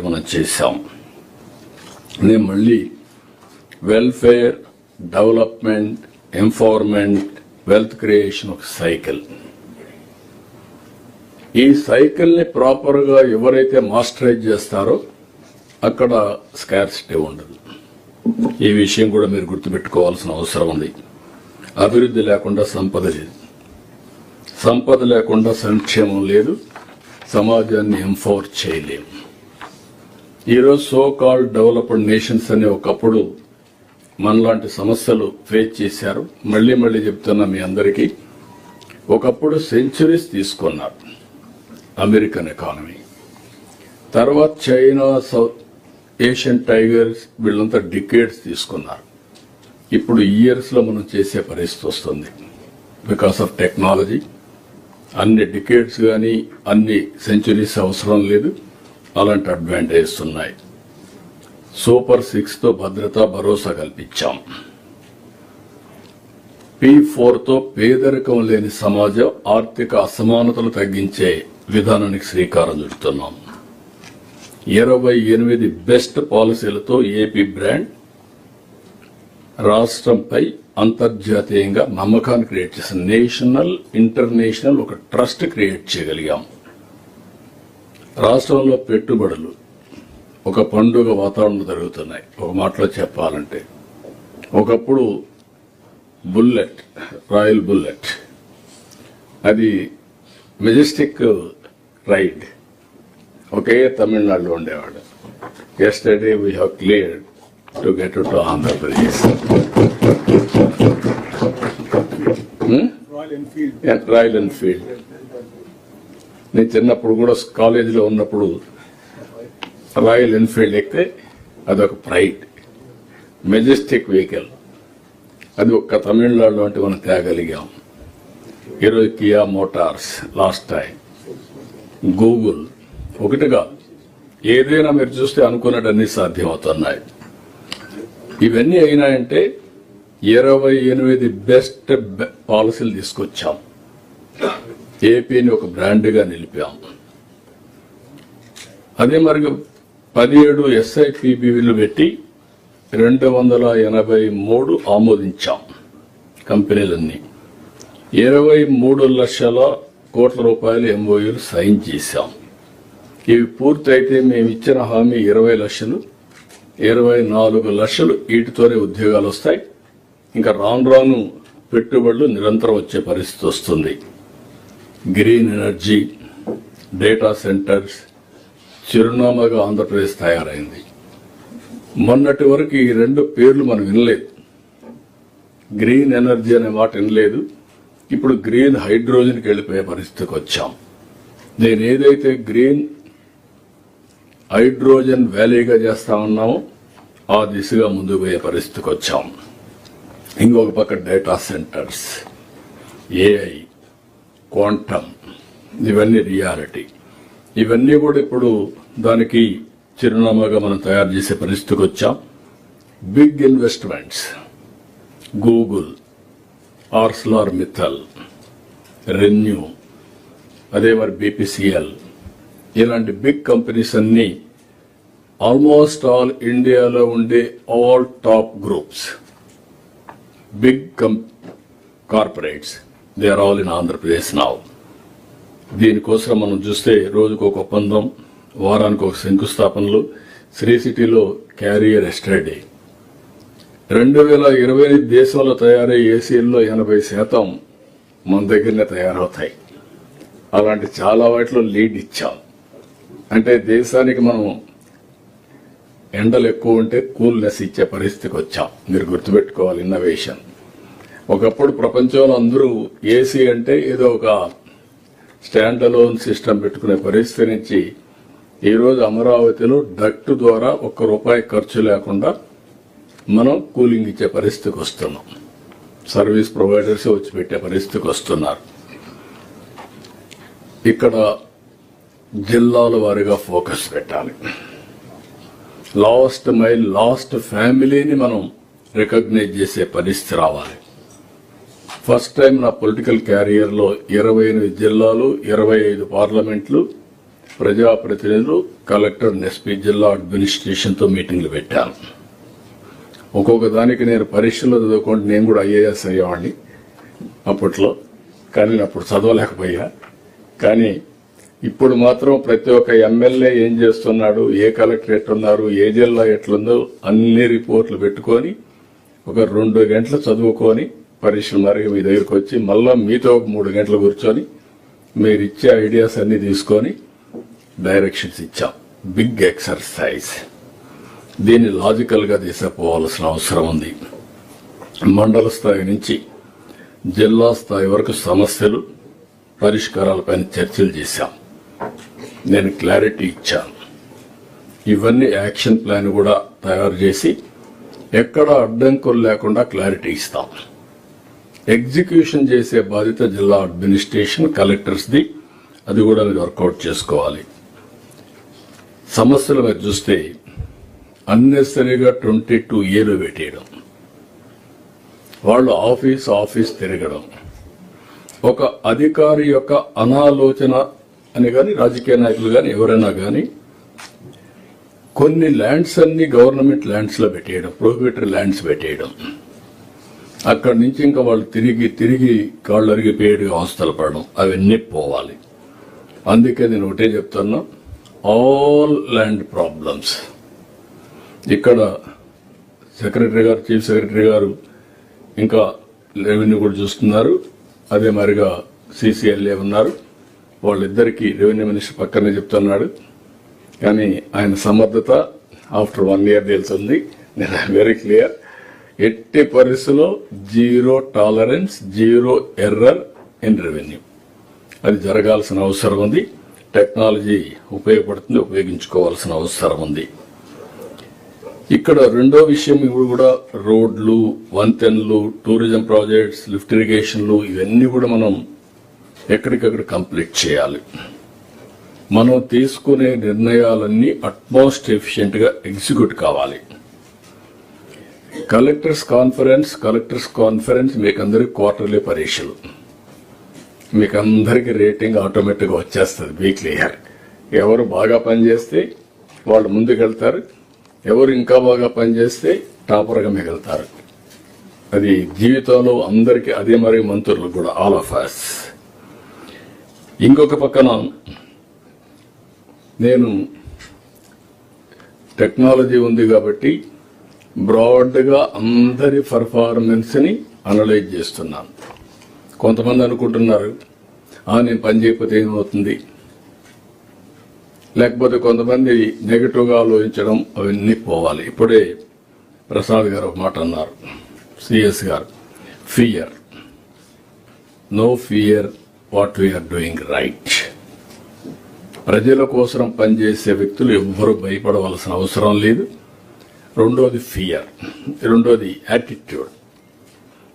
మనం చేశాం. నేను మళ్ళీ welfare, development, empowerment, wealth creation ఒక సైకిల్. ఈ సైకిల్ని ప్రాపర్గా ఎవరైతే మాస్టరైజ్ చేస్తారో అక్కడ స్కార్సిటీ ఉండదు. ఈ విషయం కూడా మీరు గుర్తుపెట్టుకోవాల్సిన అవసరం ఉంది. అభివృద్ధి లేకుండా సంపద లేదు, సంపద లేకుండా సంక్షేమం లేదు, సమాజాన్ని ఎంపవర్ చేయలేము. ఈరోజు సో కాల్డ్ డెవలప్డ్ నేషన్స్ అనే ఒకప్పుడు మనలాంటి సమస్యలు ఫేస్ చేశారు. మళ్లీ చెప్తున్నా మీ అందరికీ, ఒకప్పుడు సెంచురీస్ తీసుకున్నారు అమెరికన్ ఎకానమీ, తర్వాత చైనా, సౌత్ ఏషియన్ టైగర్స్, వీళ్ళంతా డికేడ్స్ తీసుకున్నారు. ఇప్పుడు ఇయర్స్ లో మనం చేసే పరిస్థితి వస్తుంది బికాస్ ఆఫ్ టెక్నాలజీ. అన్ని డికేడ్స్ కానీ అన్ని సెంచురీస్ అవసరం లేదు, అలాంటి అడ్వాంటేజెస్ ఉన్నాయి. సూపర్ 6 తో భద్రత, భరోసా కల్పించాం. P4 తో పేదరికం లేని సమాజం, ఆర్థిక అసమానతలు తగ్గించే విధానానికి శ్రీకారం చుడుతున్నాం. 28 బెస్ట్ పాలసీలతో ఏపీ బ్రాండ్ రాష్ట్రంపై అంతర్జాతీయంగా నమ్మకాన్ని క్రియేట్ చేసిన నేషనల్, ఇంటర్నేషనల్ ఒక ట్రస్ట్ క్రియేట్ చేయగలిగాం. రాష్ట్రంలో పెట్టుబడులు ఒక పండుగ వాతావరణం జరుగుతున్నాయి. ఒక మాటలో చెప్పాలంటే, ఒకప్పుడు బుల్లెట్, రాయల్ బుల్లెట్, అది మెజెస్టిక్ రైడ్ ఒకే తమిళనాడులో ఉండేవాడు. Yesterday we have cleared to get to Andhra Pradesh. Royal Enfield. నేను చిన్నప్పుడు కూడా కాలేజీలో ఉన్నప్పుడు రాయల్ ఎన్ఫీల్డ్ ఎక్కితే అదొక ప్రైడ్, మెజెస్టిక్ వెహికల్. అది ఒక్క తమిళనాడులో అంటే మనం తేగలిగాం. ఈరోజు Kia Motors, last time Google, ఒకటిగా ఏదైనా మీరు చూస్తే అనుకున్నట్టన్నీ సాధ్యమవుతున్నాయి. ఇవన్నీ అయినాయంటే 28 బెస్ట్ పాలసీలు తీసుకొచ్చాం. ఏపీని ఒక బ్రాండ్గా నిలిపాం. అదే మరి 17 SIPBలు పెట్టి 283 ఆమోదించాం కంపెనీలన్నీ. 23 లక్షల కోట్ల రూపాయలు MOUలు సైన్ చేశాం. ఇవి పూర్తయితే మేము ఇచ్చిన హామీ 20 లక్షలు, 24 లక్షలు వీటితోనే ఉద్యోగాలు వస్తాయి. ఇంకా రాను పెట్టుబడులు నిరంతరం వచ్చే పరిస్థితి వస్తుంది. గ్రీన్ ఎనర్జీ, డేటా సెంటర్స్ చిరునామాగా ఆంధ్రప్రదేశ్ తయారైంది. మొన్నటి వరకు ఈ 2 పేర్లు మనం వినలేదు. గ్రీన్ ఎనర్జీ అనే మాట వినలేదు. ఇప్పుడు గ్రీన్ హైడ్రోజన్కి వెళ్ళిపోయే పరిస్థితికి వచ్చాం. నేను ఏదైతే గ్రీన్ హైడ్రోజన్ వ్యాలీగా చేస్తా ఉన్నామో ఆ దిశగా ముందుకు పోయే పరిస్థితికి వచ్చాం. ఇంకొక పక్క డేటా సెంటర్స్, AI, క్వాంటమ్, ఇవన్నీ రియాలిటీ. ఇవన్నీ కూడా ఇప్పుడు దానికి చిరునామాగా మనం తయారు చేసే పరిస్థితికి వచ్చాం. Big investments, Google, Arcelor Mittal, ReNew, అదే మరి BPCL, ఇలాంటి బిగ్ కంపెనీస్ అన్ని ఆల్మోస్ట్ ఆల్ ఇండియాలో ఉండే all top groups, big corporates, they are all in Andhra Pradesh now. దీనికోసం మనం చూస్తే రోజుకు ఒక ఒప్పందం, వారానికి ఒక శంకుస్థాపనలు. శ్రీ సిటీలో క్యారియర్ ఎస్టర్డే 2020 దేశంలో తయారయ్యే ఏసీల్లో 80% మన దగ్గరనే తయారవుతాయి. అలాంటి చాలా వాటిలో లీడ్ ఇచ్చాం. అంటే దేశానికి మనం ఎండలు ఎక్కువ ఉంటే కూల్నెస్ ఇచ్చే పరిస్థితికి వచ్చాం. మీరు గుర్తుపెట్టుకోవాలి ఇన్నోవేషన్. ఒకప్పుడు ప్రపంచంలో అందరూ ఏసీ అంటే ఏదో ఒక స్టాండ్ అలోన్ సిస్టమ్ పెట్టుకునే పరిస్థితి నుంచి ఈరోజు అమరావతిలో డక్ట్ ద్వారా ₹1 ఖర్చు లేకుండా మనం కూలింగ్ ఇచ్చే పరిస్థితికి వస్తున్నాం. సర్వీస్ ప్రొవైడర్స్ వచ్చి పెట్టే పరిస్థితికి వస్తున్నారు. ఇక్కడ జిల్లాల వారీగా ఫోకస్ పెట్టాలి. లాస్ట్ మైల్, లాస్ట్ ఫ్యామిలీని మనం రికగ్నైజ్ చేసే పరిస్థితి రావాలి. ఫస్ట్ టైం నా పొలిటికల్ క్యారియర్ లో 28 జిల్లాలు, 25 పార్లమెంట్లు, ప్రజాప్రతినిధులు, కలెక్టర్, ఎస్పీ, జిల్లా అడ్మినిస్ట్రేషన్తో మీటింగ్లు పెట్టాను. ఒక్కొక్క దానికి నేను పరీక్షలు చదువుకుంటే నేను కూడా ఐఏఎస్ అయ్యేవాడిని అప్పట్లో, కానీ నేను అప్పుడు చదవలేకపోయా. కానీ ఇప్పుడు మాత్రం ప్రతి ఒక్క ఎమ్మెల్యే ఏం చేస్తున్నాడు, ఏ కలెక్టర్ ఎట్లున్నారు, ఏ జిల్లా ఎట్లుందో అన్ని రిపోర్ట్లు పెట్టుకొని ఒక 2 గంటలు చదువుకొని పరీక్షలు మరి మీ దగ్గరికి వచ్చి మళ్ళా మీతో ఒక 3 గంటలు కూర్చొని మీరు ఇచ్చే ఐడియాస్ అన్ని తీసుకొని డైరెక్షన్స్ ఇచ్చాం. Big exercise. దీన్ని లాజికల్ గా తీసుకుపోవాల్సిన అవసరం ఉంది. మండల స్థాయి నుంచి జిల్లా స్థాయి వరకు సమస్యలు, పరిష్కారాలపైన చర్చలు చేశాం. నేను క్లారిటీ ఇచ్చాను. ఇవన్నీ యాక్షన్ ప్లాన్ కూడా తయారు చేసి ఎక్కడ అడ్డంకులు లేకుండా క్లారిటీ ఇస్తాం. ఎగ్జిక్యూషన్ చేసే బాధ్యత జిల్లా అడ్మినిస్ట్రేషన్, కలెక్టర్స్ది. అది కూడా మీరు వర్కౌట్ చేసుకోవాలి. సమస్యలు మీరు చూస్తే అన్నెసరీగా 22 ఏలు పెట్టేయడం, వాళ్ళు ఆఫీస్ తిరగడం, ఒక అధికారి యొక్క అనాలోచన అని కానీ రాజకీయ నాయకులు కానీ ఎవరైనా కానీ కొన్ని ల్యాండ్స్ అన్ని గవర్నమెంట్ ల్యాండ్స్ లో పెట్టేయడం, ప్రొహిబిటరీ ల్యాండ్స్ పెట్టేయడం, అక్కడి నుంచి ఇంకా వాళ్ళు తిరిగి కాళ్ళు అరిగిపోయేట్టుగా అవస్థలు పడడం, అవన్నీ పోవాలి. అందుకే నేను ఒకటే చెప్తున్నా, ఆల్ ల్యాండ్ ప్రాబ్లమ్స్ ఇక్కడ సెక్రటరీ గారు, చీఫ్ సెక్రటరీ గారు ఇంకా రెవెన్యూ కూడా చూస్తున్నారు. అదే మరిగా సిసిఎల్ఏ ఉన్నారు. వాళ్ళిద్దరికీ రెవెన్యూ మినిస్టర్ పక్కనే చెప్తున్నాడు. కానీ ఆయన సమర్థత ఆఫ్టర్ 1 ఇయర్ తెలుస్తుంది. నేను వెరీ క్లియర్. ఎట్టి పరిస్థితుల్లో 0 టాలరెన్స్, 0 ఎర్రర్ ఇన్ రెవెన్యూ. అది జరగాల్సిన అవసరం ఉంది. టెక్నాలజీ ఉపయోగపడుతుంది, ఉపయోగించుకోవాల్సిన అవసరం ఉంది. ఇక్కడ రెండో విషయం కూడా రోడ్లు, వంతెనలు, టూరిజం ప్రాజెక్ట్స్, లిఫ్ట్ ఇరిగేషన్లు, ఇవన్నీ కూడా మనం ఎక్కడికక్కడ కంప్లీట్ చేయాలి. మనం తీసుకునే నిర్ణయాలన్నీ అట్మోస్ట్ ఎఫిషియెంట్ గా ఎగ్జిక్యూట్ కావాలి. కలెక్టర్స్ కాన్ఫరెన్స్ మీకు అందరికి క్వార్టర్లీ పరీక్షలు. మీకు అందరికి రేటింగ్ ఆటోమేటిక్ గా వచ్చేస్తుంది. Be clear. ఎవరు బాగా పనిచేస్తే వాళ్ళు ముందుకెళ్తారు, ఎవరు ఇంకా బాగా పనిచేస్తే టాపర్గా మిగులుతారు. అది జీవితంలో అందరికీ, అదే మరి మంత్రులు కూడా, ఆల్ ఆఫ్ అస్. ఇంకొక పక్కన నేను టెక్నాలజీ ఉంది కాబట్టి బ్రాడ్ గా అందరి పర్ఫార్మెన్స్ ని అనలైజ్ చేస్తున్నాను. కొంతమంది అనుకుంటున్నారు, నేను పని చేయకపోతే ఏమవుతుంది, లేకపోతే కొంతమంది నెగటివ్ గా ఆలోచించడం, అవన్నీ పోవాలి. ఇప్పుడే ప్రసాద్ గారు ఒక మాట అన్నారు, సిఎస్ గారు, fear, no fear what we're doing right. ప్రజల కోసం పనిచేసే వ్యక్తులు ఎవ్వరూ భయపడవలసిన అవసరం లేదు. రెండోది ఫియర్, రెండోది యాటిట్యూడ్.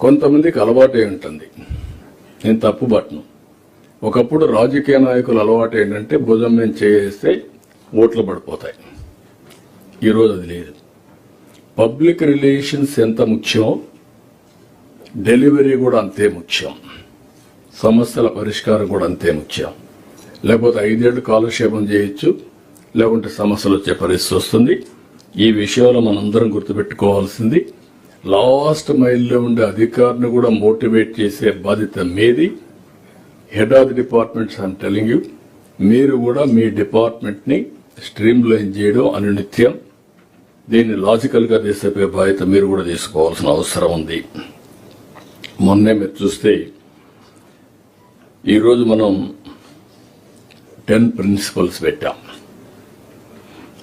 కొంతమందికి అలవాటే ఉంటుంది, నేను తప్పు పట్టను. ఒకప్పుడు రాజకీయ నాయకుల అలవాటు ఏంటంటే భుజం మీద చేస్తే ఓట్లు పడిపోతాయి. ఈరోజు అది లేదు. పబ్లిక్ రిలేషన్స్ ఎంత ముఖ్యం, డెలివరీ కూడా అంతే ముఖ్యం, సమస్యల పరిష్కారం కూడా అంతే ముఖ్యం. లేకపోతే 5 ఏళ్లు కాలక్షేపం చేయొచ్చు, లేకుంటే సమస్యలు వచ్చే పరిస్థితి వస్తుంది. ఈ విషయంలో మనందరం గుర్తుపెట్టుకోవాల్సింది, లాస్ట్ మైల్లో ఉండే అధికారిని కూడా మోటివేట్ చేసే బాధ్యత మీది. Head of the departments I'm telling you, మీరు కూడా మీ డిపార్ట్మెంట్ ని స్ట్రీమ్ లైన్ చేయడం అనునిత్యం, దీన్ని లాజికల్ గా చేసే బాధ్యత మీరు కూడా తీసుకోవాల్సిన అవసరం ఉంది. మొన్నే మీరు చూస్తే ఈరోజు మనం 10 ప్రిన్సిపల్స్ పెట్టాం.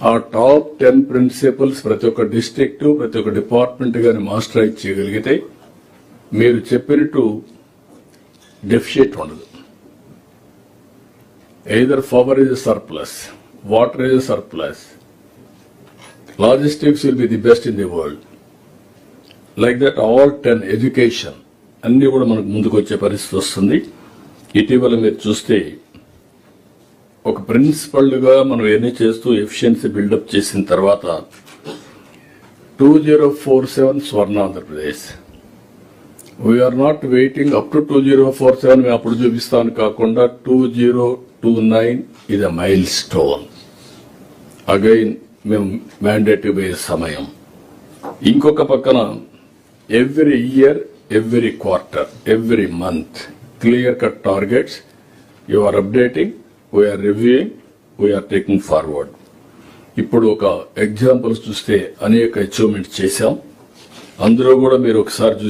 ఆ టాప్ 10 ప్రిన్సిపల్స్ ప్రతి ఒక్క డిస్ట్రిక్ట్, ప్రతి ఒక్క డిపార్ట్మెంట్ గాని మాస్టరైజ్ చేయగలిగితే మీరు చెప్పినట్టు డెఫిషిట్ ఉండదు. Either power is surplus, water is surplus, logistics will be the best in the world. Like that all 10. Education అన్ని కూడా మనకు ముందుకు వచ్చే పరిస్థితి వస్తుంది. ఇటీవల మీరు చూస్తే ఒక ప్రిన్సిపల్ గా మనం ఎన్ని చేస్తూ ఎఫిషియన్సీ బిల్డప్ చేసిన తర్వాత 2047 స్వర్ణ Andhra Pradesh. We're not waiting up to 2047 మేము అప్పుడు చూపిస్తాను కాకుండా 2029 ఇది మైల్ స్టోన్. అగైన్ మేము మ్యాండేటరీ పోయే సమయం. ఇంకొక పక్కన every year, every quarter, every month clear cut targets you are updating, we're reviewing, we're taking forward. ఇప్పుడు ఒక ఎగ్జాంపుల్స్ చూస్తే అనేక అచీవ్మెంట్స్ చేశాం. అందులో కూడా మీరు ఒకసారి